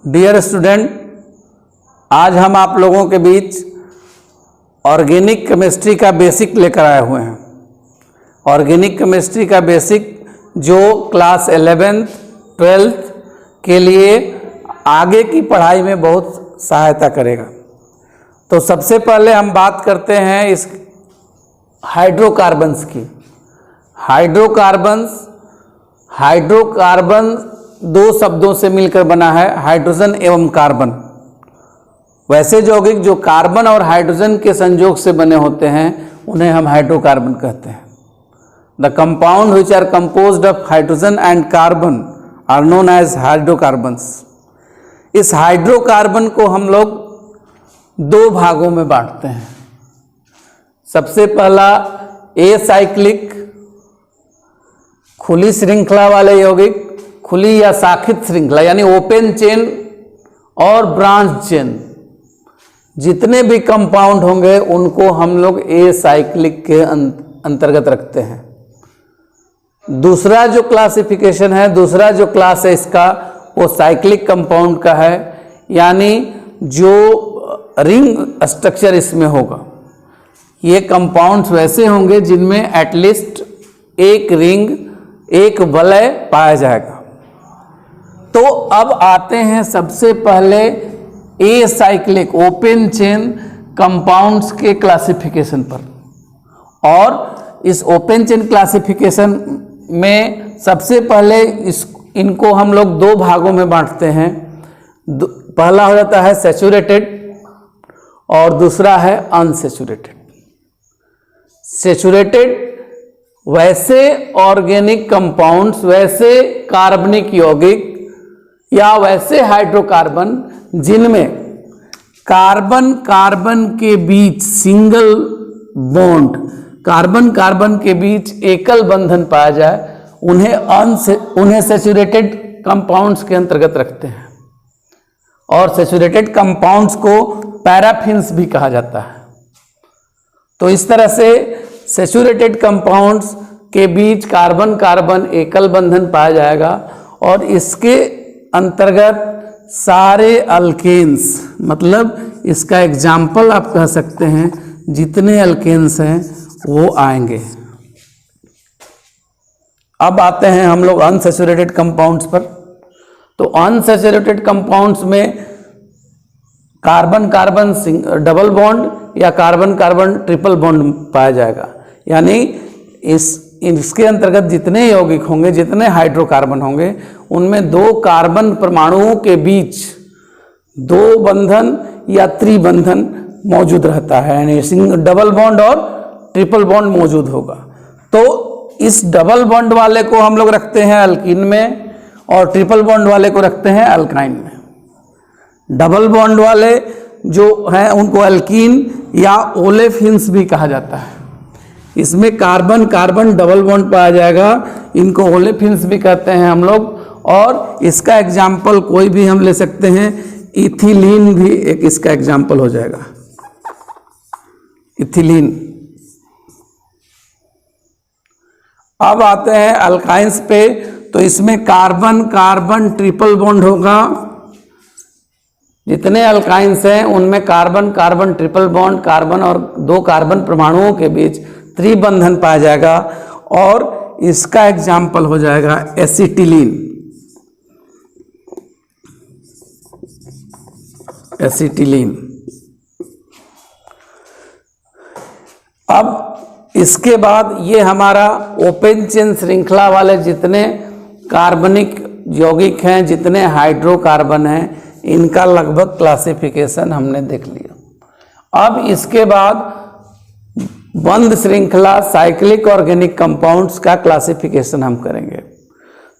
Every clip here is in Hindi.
डियर स्टूडेंट, आज हम आप लोगों के बीच ऑर्गेनिक केमिस्ट्री का बेसिक लेकर आए हुए हैं। ऑर्गेनिक केमिस्ट्री का बेसिक जो क्लास 11th 12th के लिए आगे की पढ़ाई में बहुत सहायता करेगा। तो सबसे पहले हम बात करते हैं इस हाइड्रोकार्बन्स की। हाइड्रोकार्बन दो शब्दों से मिलकर बना है, हाइड्रोजन एवं कार्बन। वैसे यौगिक जो कार्बन और हाइड्रोजन के संयोग से बने होते हैं उन्हें हम हाइड्रोकार्बन कहते हैं। The compound which are composed of hydrogen and carbon are known as hydrocarbons. इस हाइड्रोकार्बन को हम लोग दो भागों में बांटते हैं। सबसे पहला ए साइक्लिक खुली श्रृंखला वाले यौगिक, खुली या शाखित श्रृंखला यानी ओपन चेन और ब्रांच चेन, जितने भी कंपाउंड होंगे उनको हम लोग ए साइक्लिक के अंतर्गत रखते हैं। दूसरा जो क्लासिफिकेशन है, दूसरा जो क्लास है इसका, वो साइक्लिक कंपाउंड का है, यानी जो रिंग स्ट्रक्चर इसमें होगा। ये कंपाउंड्स वैसे होंगे जिनमें एटलीस्ट एक रिंग, एक वलय पाया जाएगा। तो अब आते हैं सबसे पहले a cyclic open chain compounds के क्लासिफिकेशन पर। और इस ओपन चेन क्लासिफिकेशन में सबसे पहले इनको हम लोग दो भागों में बांटते हैं। पहला हो जाता है सैचुरेटेड और दूसरा है अनसैचुरेटेड। सैचुरेटेड वैसे ऑर्गेनिक कंपाउंड्स, वैसे कार्बनिक यौगिक या वैसे हाइड्रोकार्बन जिनमें कार्बन कार्बन के बीच सिंगल बॉन्ड, कार्बन कार्बन के बीच एकल बंधन पाया जाए, उन्हें सैचुरेटेड कंपाउंड्स के अंतर्गत रखते हैं। और सैचुरेटेड कंपाउंड्स को पैराफिन्स भी कहा जाता है। तो इस तरह से सैचुरेटेड कंपाउंड्स के बीच कार्बन कार्बन एकल बंधन पाया जाएगा और इसके अंतर्गत सारे अल्केन्स, मतलब इसका एग्जाम्पल आप कह सकते हैं, जितने अल्केन्स हैं वो आएंगे। अब आते हैं हम लोग अनसैचुरेटेड कंपाउंड्स पर। तो अनसैचुरेटेड कंपाउंड्स में कार्बन कार्बन डबल बॉन्ड या कार्बन कार्बन ट्रिपल बॉन्ड पाया जाएगा। यानी इसके अंतर्गत जितने यौगिक होंगे, जितने हाइड्रोकार्बन होंगे, उनमें दो कार्बन परमाणुओं के बीच दो बंधन या त्रिबंधन मौजूद रहता है, यानी डबल बॉन्ड और ट्रिपल बॉन्ड मौजूद होगा। तो इस डबल बॉन्ड वाले को हम लोग रखते हैं अल्कीन में और ट्रिपल बॉन्ड वाले को रखते हैं अल्काइन में। डबल बॉन्ड वाले जो हैं उनको अल्कीन या ओलेफिन्स भी कहा जाता है। इसमें कार्बन कार्बन डबल बॉन्ड पाया जाएगा, इनको ओलेफिन्स भी कहते हैं हम लोग। और इसका एग्जाम्पल कोई भी हम ले सकते हैं, इथिलीन भी एक इसका एग्जाम्पल हो जाएगा, इथिलीन। अब आते हैं अल्काइंस पे। तो इसमें कार्बन कार्बन ट्रिपल बॉन्ड होगा। जितने अल्काइंस हैं उनमें carbon carbon triple bond, carbon और दो कार्बन परमाणुओं के बीच त्रिबंधन पाया जाएगा और इसका एग्जाम्पल हो जाएगा एसिटिलीन। एसिटिलीन। अब इसके बाद ये हमारा ओपन चेन श्रृंखला वाले जितने कार्बनिक यौगिक हैं, जितने हाइड्रोकार्बन हैं, इनका लगभग क्लासिफिकेशन हमने देख लिया। अब इसके बाद बंद श्रृंखला साइक्लिक ऑर्गेनिक कंपाउंड्स का क्लासिफिकेशन हम करेंगे।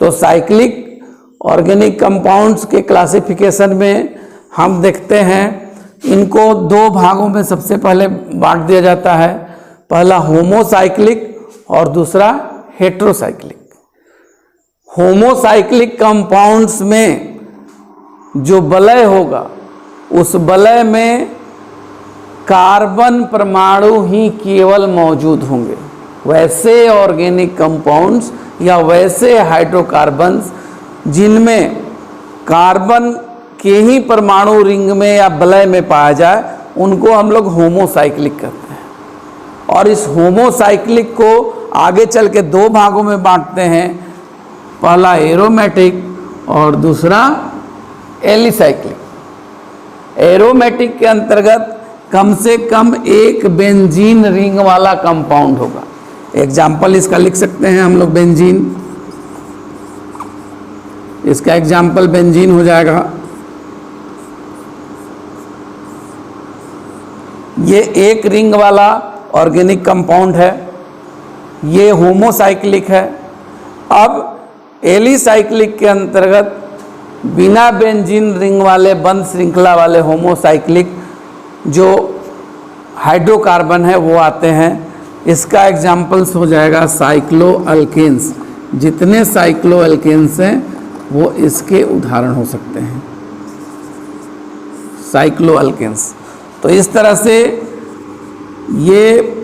तो साइक्लिक ऑर्गेनिक कंपाउंड्स के क्लासिफिकेशन में हम देखते हैं, इनको दो भागों में सबसे पहले बांट दिया जाता है। पहला होमोसाइक्लिक और दूसरा हेट्रोसाइक्लिक। होमोसाइक्लिक कंपाउंड्स में जो वलय होगा, उस वलय में कार्बन परमाणु ही केवल मौजूद होंगे। वैसे ऑर्गेनिक कंपाउंड्स या वैसे हाइड्रोकार्बन्स जिनमें कार्बन के ही परमाणु रिंग में या वलय में पाया जाए उनको हम लोग होमोसाइक्लिक कहते हैं। और इस होमोसाइक्लिक को आगे चल के दो भागों में बांटते हैं, पहला एरोमेटिक और दूसरा एलिसाइक्लिक। एरोमेटिक के अंतर्गत कम से कम एक बेंजीन रिंग वाला कंपाउंड होगा। एग्जाम्पल इसका लिख सकते हैं हम लोग, बेंजीन, इसका एग्जाम्पल बेंजीन हो जाएगा। ये एक रिंग वाला ऑर्गेनिक कंपाउंड है, ये होमोसाइक्लिक है। अब एलिसाइक्लिक के अंतर्गत बिना बेंजीन रिंग वाले बंद श्रृंखला वाले होमोसाइक्लिक जो हाइड्रोकार्बन है वो आते हैं। इसका एग्जाम्पल्स हो जाएगा साइक्लो अल्केन्स। जितने साइक्लो अल्केन्स हैं वो इसके उदाहरण हो सकते हैं, साइक्लो अल्केन्स। तो इस तरह से ये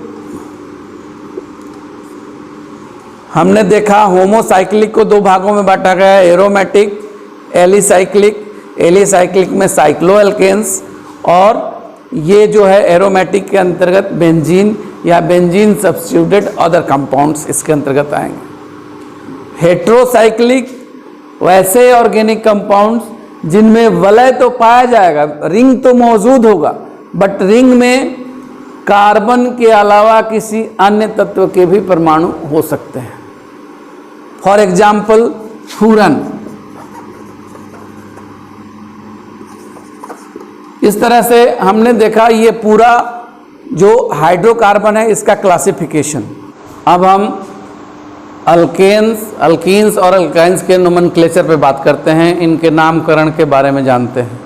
हमने देखा होमोसाइक्लिक को दो भागों में बांटा गया है, एरोमेटिक, एलिसाइक्लिक। एलिसाइक्लिक में साइक्लो अल्केन्स, और ये जो है एरोमेटिक के अंतर्गत बेंजीन या बेंजीन सब्स्टिट्यूटेड अदर कंपाउंड्स इसके अंतर्गत आएंगे। हेट्रोसाइक्लिक वैसे ऑर्गेनिक कंपाउंड्स जिनमें वलय तो पाया जाएगा, रिंग तो मौजूद होगा, बट रिंग में कार्बन के अलावा किसी अन्य तत्व के भी परमाणु हो सकते हैं। For example furan. इस तरह से हमने देखा ये पूरा जो हाइड्रोकार्बन है इसका क्लासिफिकेशन। अब हम अल्कीन्स और अल्काइंस के नोमेनक्लेचर पे बात करते हैं, इनके नामकरण के बारे में जानते हैं।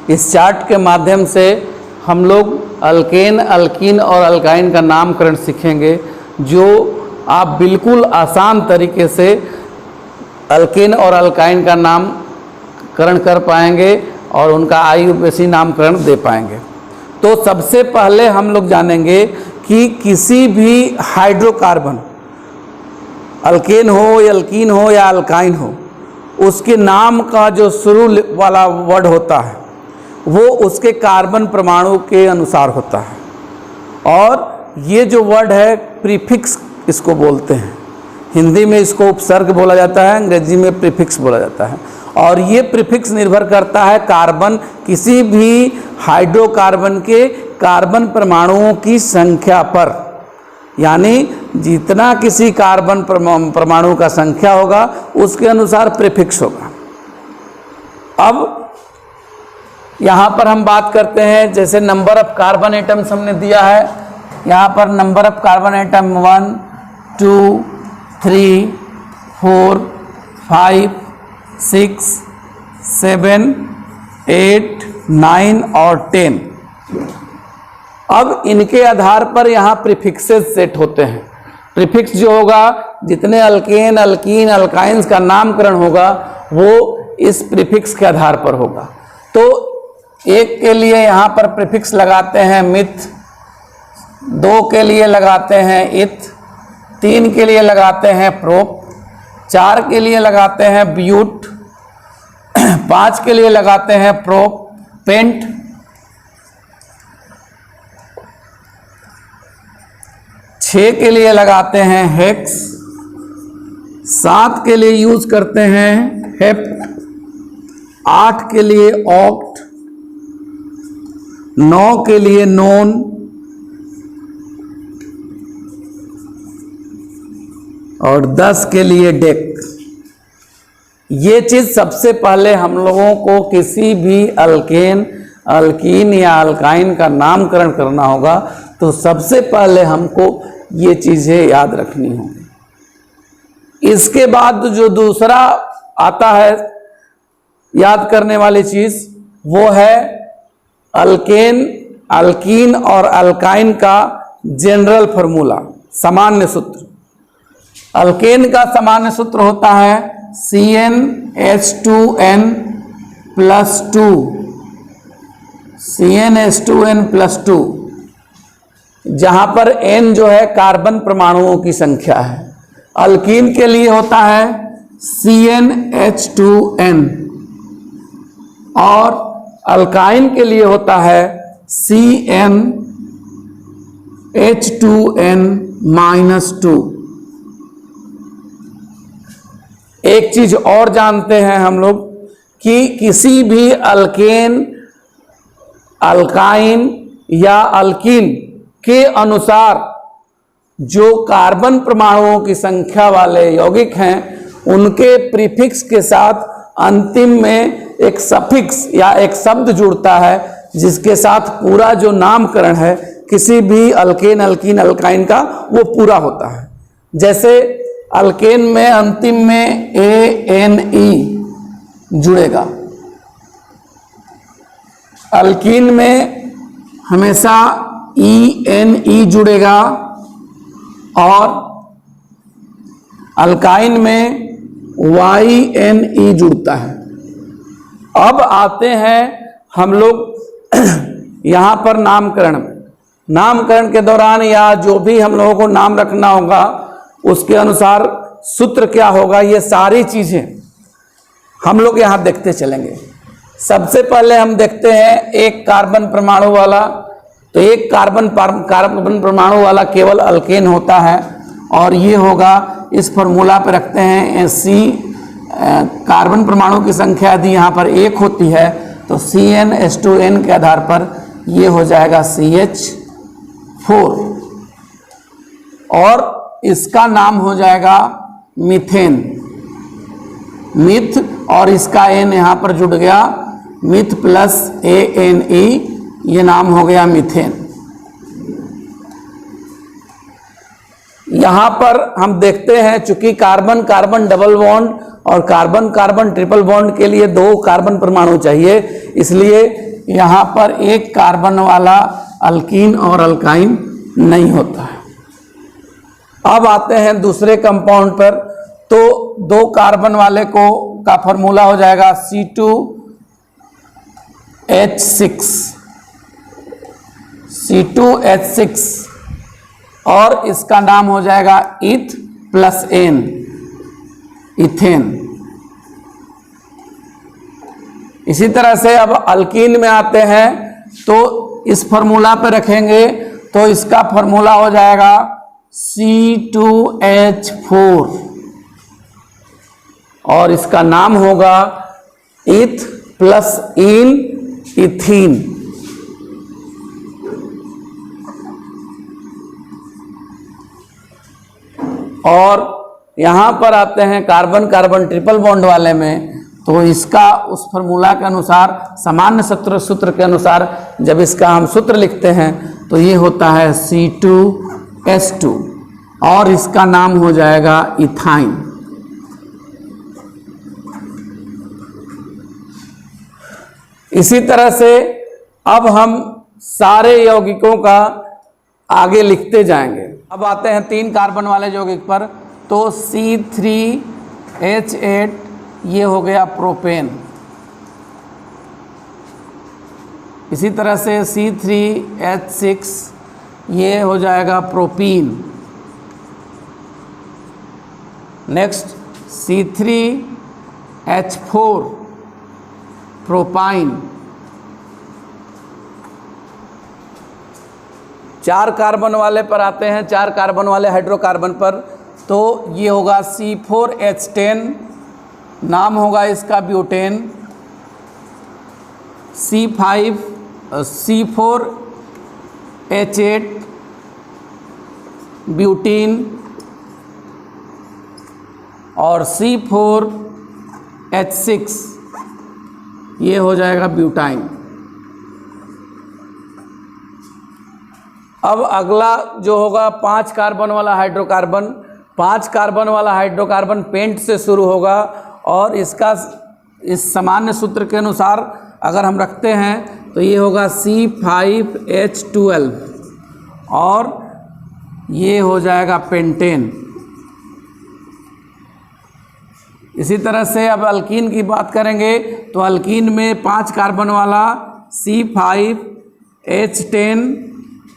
इस चार्ट के माध्यम से हम लोग अल्केन, अल्कीन और अल्काइन का नामकरण सीखेंगे, जो आप बिल्कुल आसान तरीके से अल्केन और अल्काइन का नामकरण कर पाएंगे और उनका आयुर्वेदी नामकरण दे पाएंगे। तो सबसे पहले हम लोग जानेंगे कि किसी भी हाइड्रोकार्बन, अल्केन हो या अल्कीन हो या अल्काइन हो, उसके नाम का जो शुरू वाला वर्ड होता है वो उसके कार्बन परमाणु के अनुसार होता है। और ये जो वर्ड है प्रीफिक्स इसको बोलते हैं। हिंदी में इसको उपसर्ग बोला जाता है, अंग्रेजी में प्रीफिक्स बोला जाता है। और ये प्रीफिक्स निर्भर करता है कार्बन, किसी भी हाइड्रोकार्बन के कार्बन परमाणुओं की संख्या पर। यानी जितना किसी कार्बन परमाणु का संख्या होगा उसके अनुसार प्रीफिक्स होगा। अब यहाँ पर हम बात करते हैं, जैसे नंबर ऑफ कार्बन एटम्स हमने दिया है, यहाँ पर नंबर ऑफ कार्बन एटम 1, 2, 3, 4, 5, 6, 7, 8, 9 और 10। अब इनके आधार पर यहाँ प्रीफिक्सेस सेट होते हैं। प्रीफिक्स जो होगा, जितने अल्केन, अल्कीन, अल्काइंस का नामकरण होगा वो इस प्रीफिक्स के आधार पर होगा। तो एक के लिए यहाँ पर प्रीफिक्स लगाते हैं मिथ, 2 के लिए लगाते हैं इथ, 3 के लिए लगाते हैं प्रोप, 4 के लिए लगाते हैं ब्यूट, 5 के लिए लगाते हैं प्रोप पेंट, 6 के लिए लगाते हैं हेक्स, 7 के लिए यूज करते हैं हेप, 8 के लिए ऑक्ट, 9 के लिए नोन, और 10 के लिए डेक। ये चीज सबसे पहले हम लोगों को किसी भी अल्केन, अल्कीन या अल्काइन का नामकरण करना होगा तो सबसे पहले हमको ये चीजें याद रखनी होंगी। इसके बाद जो दूसरा आता है याद करने वाली चीज वो है अल्केन, अल्कीन और अल्काइन का जनरल फार्मूला, सामान्य सूत्र। अल्केन का सामान्य सूत्र होता है CnH2n + 2, CnH2n + 2, जहां पर n जो है कार्बन परमाणुओं की संख्या है। अल्कीन के लिए होता है CnH2n और अल्काइन के लिए होता है CnH2n-2। एक चीज और जानते हैं हम लोग कि किसी भी अल्काइन या अल्कीन के अनुसार जो कार्बन परमाणुओं की संख्या वाले यौगिक हैं उनके प्रीफिक्स के साथ अंतिम में एक सफिक्स या एक शब्द जुड़ता है जिसके साथ पूरा जो नामकरण है किसी भी अल्केन, अल्कीन, अल्काइन का वो पूरा होता है। जैसे अल्केन में अंतिम में ANE जुड़ेगा, अल्कीन में हमेशा ENE जुड़ेगा और अल्काइन में YNE जुड़ता है। अब आते हैं हम लोग यहाँ पर नामकरण में। नामकरण के दौरान या जो भी हम लोगों को नाम रखना होगा उसके अनुसार सूत्र क्या होगा, ये सारी चीजें हम लोग यहाँ देखते चलेंगे। सबसे पहले हम देखते हैं एक कार्बन परमाणु वाला, तो एक कार्बन परमाणु वाला केवल अल्केन होता है और ये होगा, इस फॉर्मूला पे रखते हैं C। कार्बन परमाणु की संख्या यदि यहाँ पर 1 होती है तो CnH2n के आधार पर ये हो जाएगा CH4 और इसका नाम हो जाएगा मीथेन, मिथ, और इसका N यहाँ पर जुड़ गया, मिथ प्लस ANE, ये नाम हो गया मीथेन। यहाँ पर हम देखते हैं चूंकि कार्बन कार्बन डबल बॉन्ड और कार्बन कार्बन ट्रिपल बॉन्ड के लिए 2 कार्बन परमाणु चाहिए, इसलिए यहाँ पर एक कार्बन वाला अल्कीन और अल्काइन नहीं होता है। अब आते हैं दूसरे कंपाउंड पर, तो 2 कार्बन वाले का फॉर्मूला हो जाएगा C2H6 और इसका नाम हो जाएगा इथ प्लस N, इथेन। इसी तरह से अब अल्कीन में आते हैं तो इस फॉर्मूला पे रखेंगे तो इसका फॉर्मूला हो जाएगा C2H4 और इसका नाम होगा इथ प्लस इन, इथीन। और यहां पर आते हैं कार्बन कार्बन ट्रिपल बॉन्ड वाले में, तो इसका उस फॉर्मूला के अनुसार, सामान्य सूत्र के अनुसार जब इसका हम सूत्र लिखते हैं तो ये होता है C2H2 और इसका नाम हो जाएगा इथाइन। इसी तरह से अब हम सारे यौगिकों का आगे लिखते जाएंगे। अब आते हैं 3 कार्बन वाले यौगिक पर, तो C3H8 ये हो गया प्रोपेन। इसी तरह से C3H6 ये हो जाएगा propene. Next C3H4 propyne. 4 carbon वाले पर आते हैं, 4 कार्बन वाले हाइड्रोकार्बन पर, तो ये होगा C4H10, नाम होगा इसका ब्यूटेन। C4H8 ब्यूटीन और C4H6 ये हो जाएगा ब्यूटाइन। अब अगला जो होगा 5 कार्बन वाला हाइड्रोकार्बन, 5 कार्बन वाला हाइड्रोकार्बन पेंट से शुरू होगा और इसका इस सामान्य सूत्र के अनुसार अगर हम रखते हैं तो ये होगा C5H12 और ये हो जाएगा पेंटेन। इसी तरह से अब अल्कीन की बात करेंगे तो अल्कीन में 5 कार्बन वाला C5H10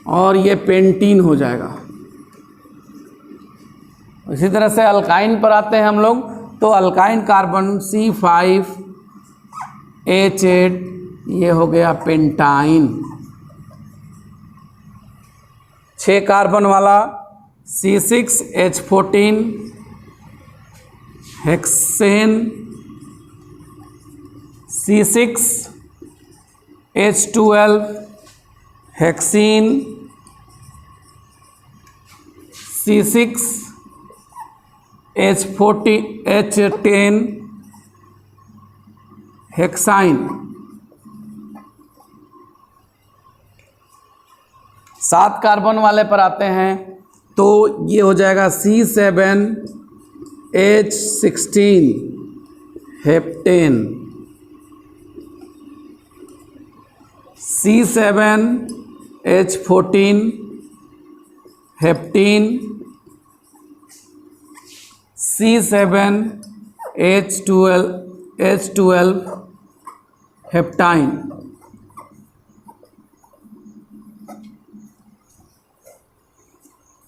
और ये पेंटीन हो जाएगा। इसी तरह से अल्काइन पर आते हैं हम लोग, तो अल्काइन कार्बन C5H8 ये हो गया पेंटाइन। 6 कार्बन वाला C6H14 hexane, C6H12 hexene, C6H10 hexyne. 7 carbon वाले पर आते हैं तो ये हो जाएगा C7H16 heptane, C7H14 हेप्टीन, C7H12 heptyne.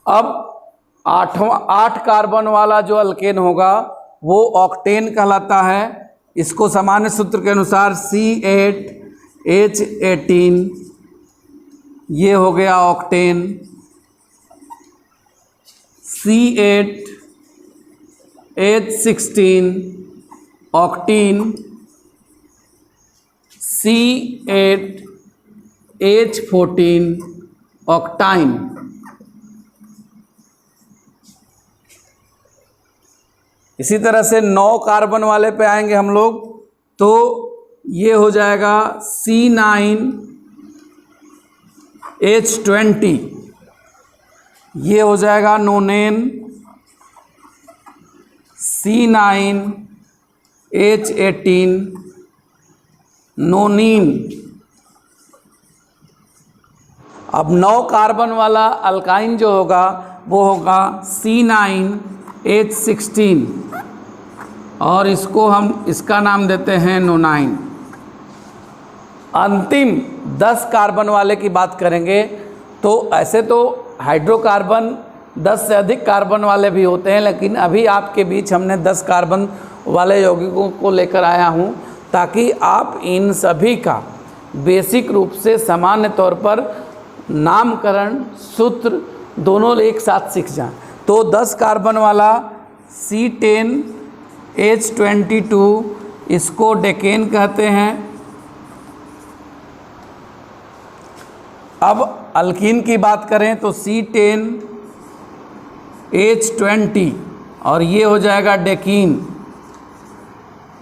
अब 8 कार्बन वाला जो अल्केन होगा वो ऑक्टेन कहलाता है। इसको सामान्य सूत्र के अनुसार C8H18 ये हो गया ऑक्टेन, C8H16 ऑक्टीन, C8H14 ऑक्टाइन। इसी तरह से 9 कार्बन वाले पे आएंगे हम लोग तो ये हो जाएगा C9H20 ये हो जाएगा नोनेन, C9H18 नोनीन। अब 9 कार्बन वाला अल्काइन जो होगा वो होगा C9H16 और इसको हम इसका नाम देते हैं नोनाइन। अंतिम 10 कार्बन वाले की बात करेंगे तो ऐसे तो हाइड्रोकार्बन 10 से अधिक कार्बन वाले भी होते हैं, लेकिन अभी आपके बीच हमने 10 कार्बन वाले यौगिकों को लेकर आया हूँ ताकि आप इन सभी का बेसिक रूप से सामान्य तौर पर नामकरण सूत्र दोनों एक साथ सीख जाएं। तो 10 कार्बन वाला C10H22 इसको डेकेन कहते हैं। अब अल्कीन की बात करें तो C10H20 और ये हो जाएगा डेकीन,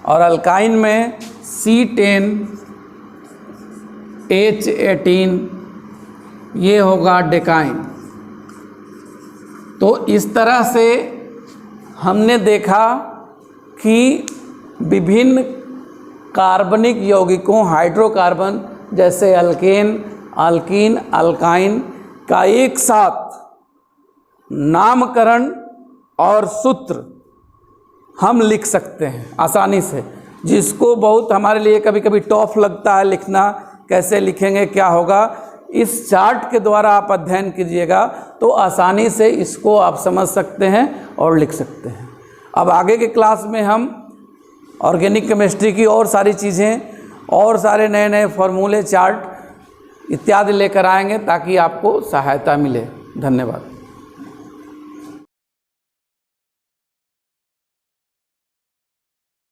और अल्काइन में C10H18 ये होगा डेकाइन। तो इस तरह से हमने देखा कि विभिन्न कार्बनिक यौगिकों हाइड्रोकार्बन जैसे अल्केन, अल्कीन, अल्काइन का एक साथ नामकरण और सूत्र हम लिख सकते हैं आसानी से, जिसको बहुत हमारे लिए कभी कभी टफ लगता है लिखना, कैसे लिखेंगे क्या होगा। इस चार्ट के द्वारा आप अध्ययन कीजिएगा तो आसानी से इसको आप समझ सकते हैं और लिख सकते हैं। अब आगे के क्लास में हम ऑर्गेनिक केमिस्ट्री की और सारी चीज़ें और सारे नए नए फॉर्मूले, चार्ट इत्यादि लेकर आएंगे ताकि आपको सहायता मिले। धन्यवाद।